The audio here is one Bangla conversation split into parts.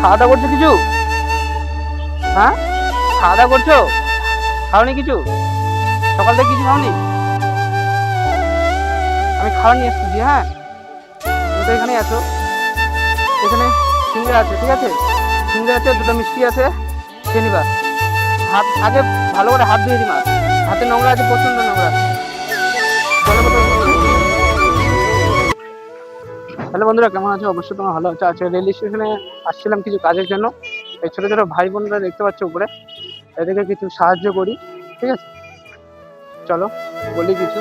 খাওয়া দাওয়া করছো কিছু? হ্যাঁ, খাওয়া দাওয়া করছো? খাওনি কিছু? সকাল থেকে কিছু খাওনি? আমি খাওয়া নিয়ে এসেছি। হ্যাঁ, তুমি তো এখানেই আছো। এখানে সিঙ্গারা আছে, ঠিক আছে? সিঙ্গারা আছে, দুটো মিষ্টি আছে, খেয়ে নিবা। হাত আগে ভালো করে হাত ধুয়ে দিবা। হাতে নোংরা আছে, প্রচন্ড নোংরা। জলের বোতল দিচ্ছি। হ্যালো বন্ধুরা, কেমন আছো? অবশ্যই তোমার ভালো আছো। আজকে রেল স্টেশনে আসছিলাম কিছু কাজের জন্য। এই ছোট ছোট ভাই বোনরা দেখতে পাচ্ছ উপরে, এদেরকে কিছু সাহায্য করি, ঠিক আছে? চলো বলি কিছু।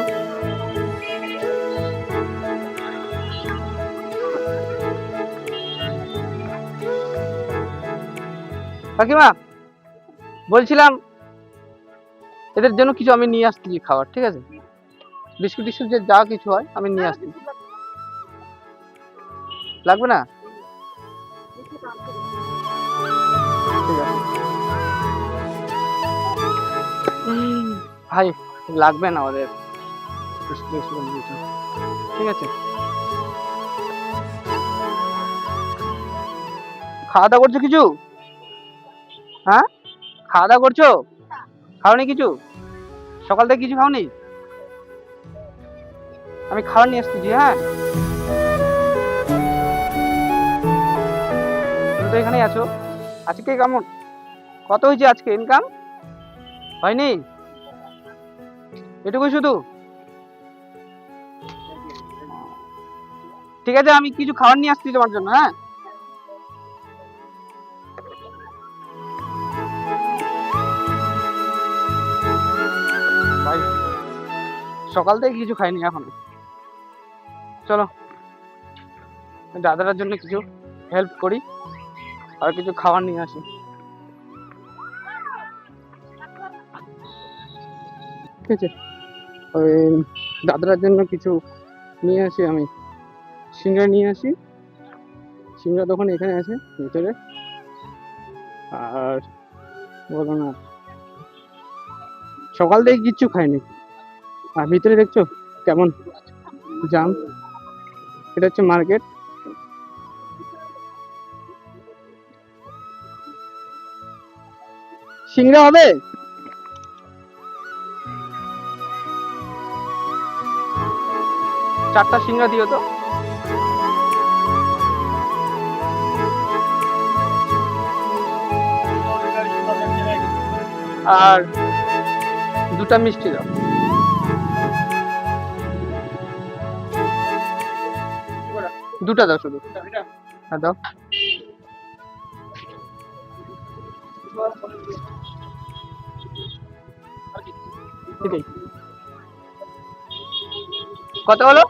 কাকিমা, বলছিলাম এদের জন্য কিছু আমি নিয়ে আসতেছি খাবার, ঠিক আছে? বিস্কুট টিস্কুট যে যা কিছু হয় আমি নিয়ে আসছি। লাগবে না? ঠিক আছে ভাই, লাগবে না ওদের বিস্কুট টিস্কুট কিছু, ঠিক আছে? খাওয়া দাওয়া করছো কিছু? হ্যাঁ, খাওয়া দাওয়া করছো? খাওনি কিছু? সকাল থেকে কিছু খাওনি? আমি খাবার নিয়ে আসতেছি। হ্যাঁ, তুমি তো এখানেই আছো। আজকে কেমন, কত হয়েছে আজকে ইনকাম? হয়নি? এটুকুই শুধু? ঠিক আছে, আমি কিছু খাবার নিয়ে আসছি তোমার জন্য। হ্যাঁ, ভাই সকাল থেকে কিছু খাইনি এখনো। চলো দাদার জন্য কিছু হেল্প করি আর কিছু খাবার নিয়ে আসি, ঠিক আছে? ওই দাদার জন্য কিছু নিয়ে আসি আমি। সিঙ্গারা নিয়ে আসি। সিঙ্গারা দোকান এখানে আছে ভিতরে। আর বলো না, সকাল থেকে কিচ্ছু খাইনি। আর ভিতরে দেখছো কেমন জাম। এটা হচ্ছে মার্কেট। সিঙ্গারা হবে? চারটা সিঙ্গারা দিও তো। আর দুটা মিষ্টি দাও। দুটা দাও শুধু। হ্যাঁ দাও। এটাই। কত হলো?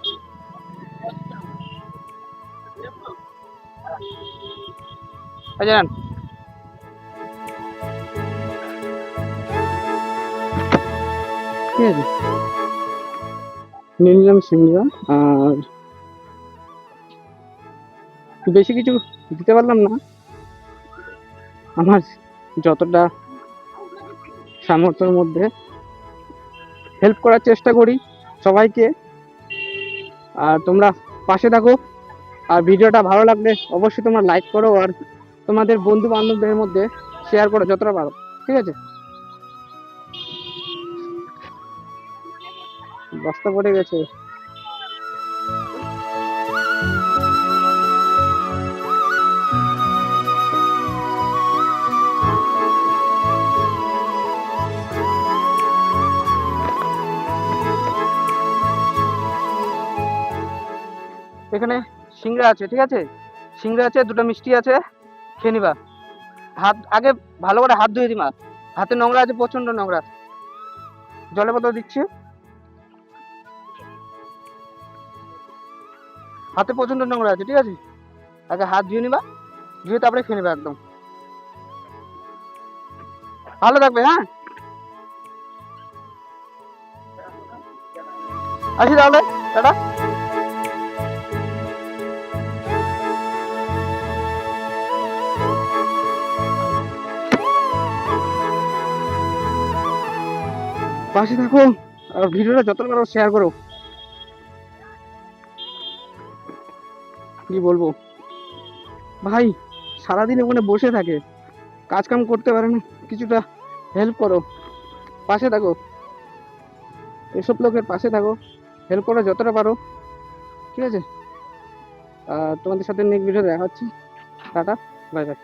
জানেন, ঠিক আছে, নিয়ে নিলাম সিঙ্গারা। আর বেশি কিছু দিতে পারলাম না, আমার যতটা সামর্থ্যের মধ্যে হেল্প করার চেষ্টা করি সবাইকে। আর তোমরা পাশে থাকো। আর ভিডিওটা ভালো লাগলে অবশ্যই তোমরা লাইক করো আর তোমাদের বন্ধু বান্ধবদের মধ্যে শেয়ার করো যতটা পারো, ঠিক আছে? বস্তা পড়ে গেছে। এখানে সিঙ্গারা আছে, ঠিক আছে? সিঙ্গারা আছে, দুটো মিষ্টি আছে, খেয়ে নিবা। হাত আগে ভালো করে হাত ধুয়ে দিবা। হাতে নোংরা আছে, প্রচন্ড নোংরা। জলের বোতল দিচ্ছি। হাতে প্রচন্ড নোংরা আছে, ঠিক আছে? আগে হাত ধুয়ে নিবা, ধুয়ে তারপরে খেয়ে নিবা একদম। ভালো থাকবে। হ্যাঁ, আসি তাহলে, টাটা। পাশে থাকো আর ভিডিওটা যত পারো শেয়ার করো। কি বলবো ভাই, সারাদিন ওখানে বসে থাকে, কাজ কাম করতে পারে না, কিছুটা হেল্প করো, পাশে থাকো, এসব লোকের পাশে থাকো, হেল্প করো যতটা পারো, ঠিক আছে? তোমাদের সাথে নেক্সট ভিডিও দেখা হচ্ছে। Tata, bye bye.